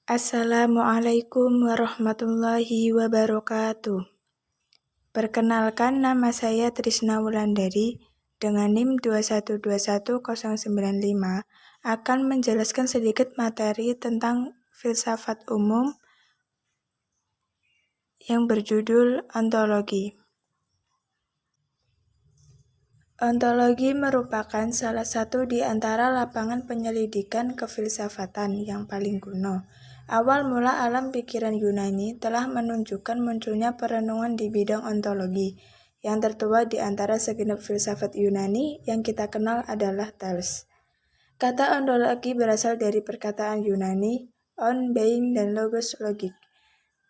Assalamualaikum warahmatullahi wabarakatuh. Perkenalkan, nama saya Trisna Wulandari dengan NIM 2121095 akan menjelaskan sedikit materi tentang filsafat umum yang berjudul ontologi. Ontologi merupakan salah satu di antara lapangan penyelidikan kefilsafatan yang paling kuno. Awal mula alam pikiran Yunani telah menunjukkan munculnya perenungan di bidang ontologi. Yang tertua di antara segenap filsafat Yunani yang kita kenal adalah Thales. Kata ontologi berasal dari perkataan Yunani, on being dan logos logik.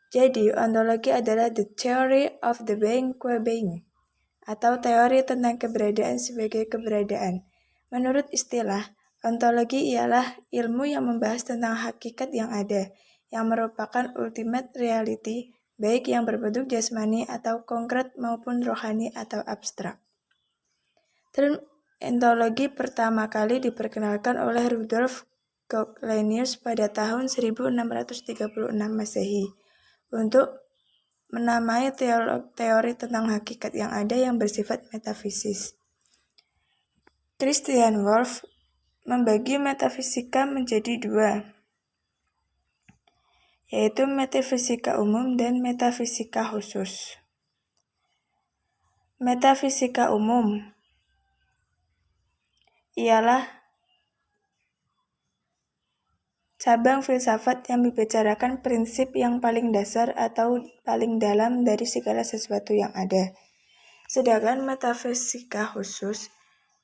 Jadi, ontologi adalah the theory of the being qua being, atau teori tentang keberadaan sebagai keberadaan. Menurut istilah, ontologi ialah ilmu yang membahas tentang hakikat yang ada, yang merupakan ultimate reality, baik yang berbentuk jasmani atau konkret maupun rohani atau abstrak. Term ontologi pertama kali diperkenalkan oleh Rudolf Goclenius pada tahun 1636 Masehi untuk menamai teori tentang hakikat yang ada yang bersifat metafisis. Christian Wolff membagi metafisika menjadi dua, yaitu metafisika umum dan metafisika khusus. Metafisika umum ialah cabang filsafat yang membicarakan prinsip yang paling dasar atau paling dalam dari segala sesuatu yang ada. Sedangkan metafisika khusus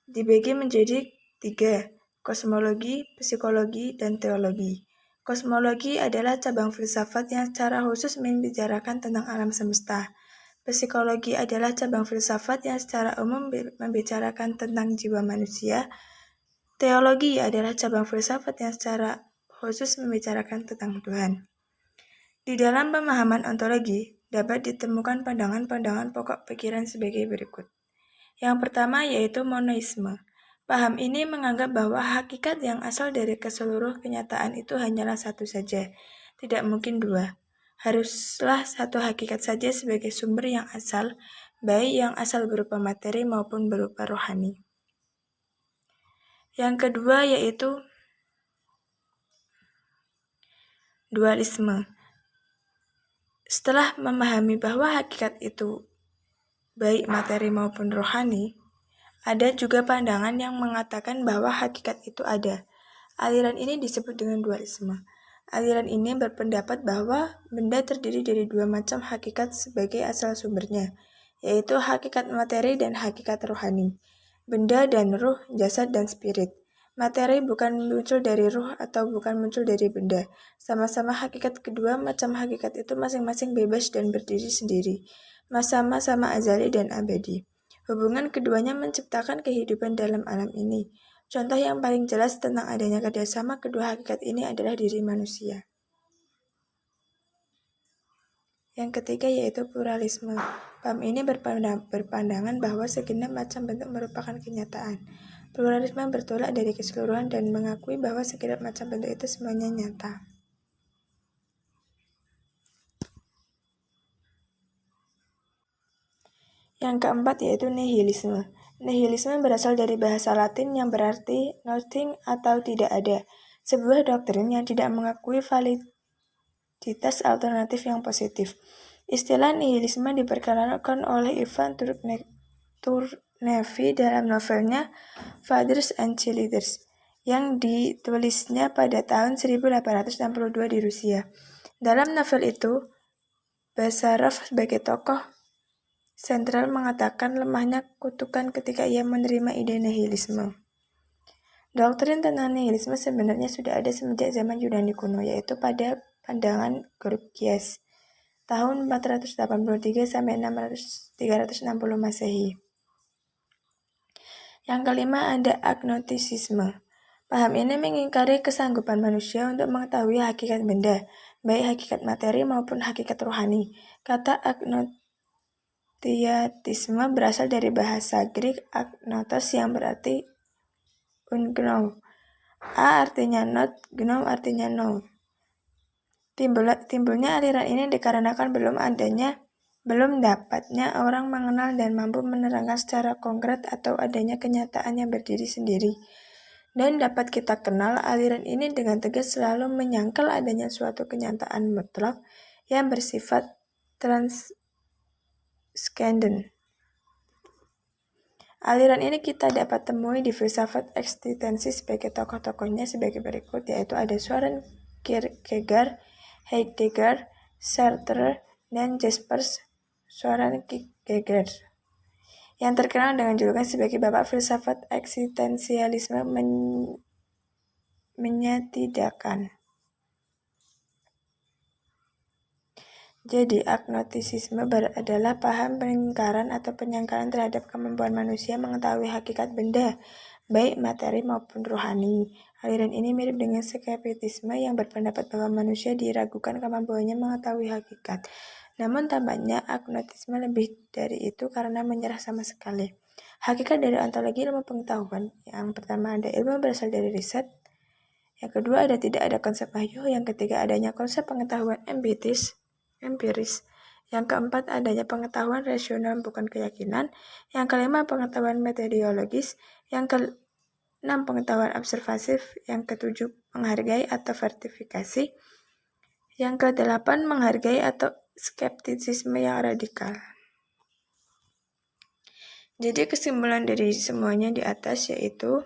dibagi menjadi tiga, kosmologi, psikologi, dan teologi. Kosmologi adalah cabang filsafat yang secara khusus membicarakan tentang alam semesta. Psikologi adalah cabang filsafat yang secara umum membicarakan tentang jiwa manusia. Teologi adalah cabang filsafat yang secara khusus membicarakan tentang Tuhan. Di dalam pemahaman ontologi, dapat ditemukan pandangan-pandangan pokok pikiran sebagai berikut. Yang pertama yaitu monoisme. Paham ini menganggap bahwa hakikat yang asal dari keseluruh kenyataan itu hanyalah satu saja, tidak mungkin dua. Haruslah satu hakikat saja sebagai sumber yang asal, baik yang asal berupa materi maupun berupa rohani. Yang kedua yaitu dualisme. Setelah memahami bahwa hakikat itu baik materi maupun rohani, ada juga pandangan yang mengatakan bahwa hakikat itu ada. Aliran ini disebut dengan dualisme. Aliran ini berpendapat bahwa benda terdiri dari dua macam hakikat sebagai asal sumbernya, yaitu hakikat materi dan hakikat rohani. Benda dan ruh, jasad dan spirit. Materi bukan muncul dari ruh atau bukan muncul dari benda. Sama-sama hakikat kedua macam hakikat itu masing-masing bebas dan berdiri sendiri. Sama-sama azali dan abadi. Hubungan keduanya menciptakan kehidupan dalam alam ini. Contoh yang paling jelas tentang adanya kerjasama kedua hakikat ini adalah diri manusia. Yang ketiga yaitu pluralisme. Paham ini berpandangan bahwa segenap macam bentuk merupakan kenyataan. Pluralisme bertolak dari keseluruhan dan mengakui bahwa segenap macam bentuk itu semuanya nyata. Yang keempat yaitu nihilisme. Nihilisme berasal dari bahasa Latin yang berarti nothing atau tidak ada, sebuah doktrin yang tidak mengakui validitas alternatif yang positif. Istilah nihilisme diperkenalkan oleh Ivan Turgenev dalam novelnya Fathers and Children yang ditulisnya pada tahun 1862 di Rusia. Dalam novel itu, Basarov sebagai tokoh sentral mengatakan lemahnya kutukan ketika ia menerima ide nihilisme. Doktrin tentang nihilisme sebenarnya sudah ada semenjak zaman Yunani kuno, yaitu pada pandangan Gorgias tahun 483 sampai 360 Masehi. Yang kelima ada agnostisisme. Paham ini mengingkari kesanggupan manusia untuk mengetahui hakikat benda, baik hakikat materi maupun hakikat rohani. Kata agnostiatisme berasal dari bahasa Greek agnotos yang berarti unknown. A artinya not, gnou artinya know. Timbulnya aliran ini dikarenakan belum dapatnya orang mengenal dan mampu menerangkan secara konkret atau adanya kenyataan yang berdiri sendiri. Dan dapat kita kenal, aliran ini dengan tegas selalu menyangkal adanya suatu kenyataan mutlak yang bersifat transcendent. Aliran ini kita dapat temui di filsafat eksistensi sebagai tokoh-tokohnya sebagai berikut, yaitu ada Søren Kierkegaard, Heidegger, Sartre, dan Jaspers Søren Kierkegaard, yang terkenal dengan julukan sebagai bapak filsafat eksistensialisme menyatidakan. Jadi, agnostisisme adalah paham pengingkaran atau penyangkalan terhadap kemampuan manusia mengetahui hakikat benda, baik materi maupun rohani. Aliran ini mirip dengan skeptisisme yang berpendapat bahwa manusia diragukan kemampuannya mengetahui hakikat. Namun tampaknya agnostisisme lebih dari itu karena menyerah sama sekali. Hakikat dari ontologi ilmu pengetahuan. Yang pertama ada ilmu berasal dari riset. Yang kedua tidak ada konsep wahyu. Yang ketiga adanya konsep pengetahuan empiris. Yang keempat adanya pengetahuan rasional bukan keyakinan. Yang kelima pengetahuan metodologis. Yang keenam pengetahuan observatif. Yang ketujuh menghargai atau verifikasi. Yang kedelapan menghargai atau skeptisisme yang radikal. Jadi kesimpulan dari semuanya di atas yaitu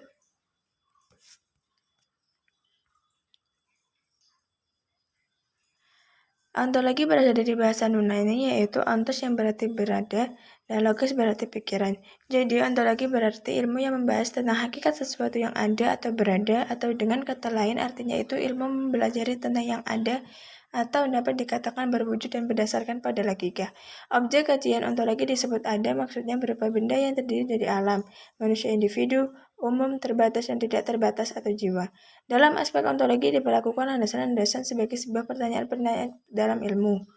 ontologi berasal dari bahasa Yunani yaitu ontos yang berarti berada dan logos berarti pikiran. Jadi ontologi berarti ilmu yang membahas tentang hakikat sesuatu yang ada atau berada, atau dengan kata lain artinya itu ilmu mempelajari tentang yang ada atau dapat dikatakan berwujud dan berdasarkan pada logika. Objek kajian ontologi disebut ada, maksudnya berupa benda yang terdiri dari alam, manusia individu, umum, terbatas dan tidak terbatas atau jiwa. Dalam aspek ontologi diberlakukan landasan-landasan sebagai sebuah pertanyaan-pertanyaan dalam ilmu.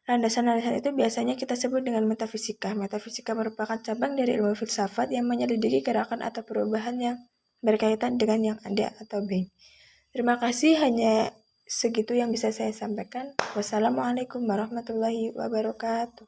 Landasan-landasan itu biasanya kita sebut dengan metafisika. Metafisika merupakan cabang dari ilmu filsafat yang menyelidiki gerakan atau perubahan yang berkaitan dengan yang ada atau being. Terima kasih, hanya segitu yang bisa saya sampaikan. Wassalamualaikum warahmatullahi wabarakatuh.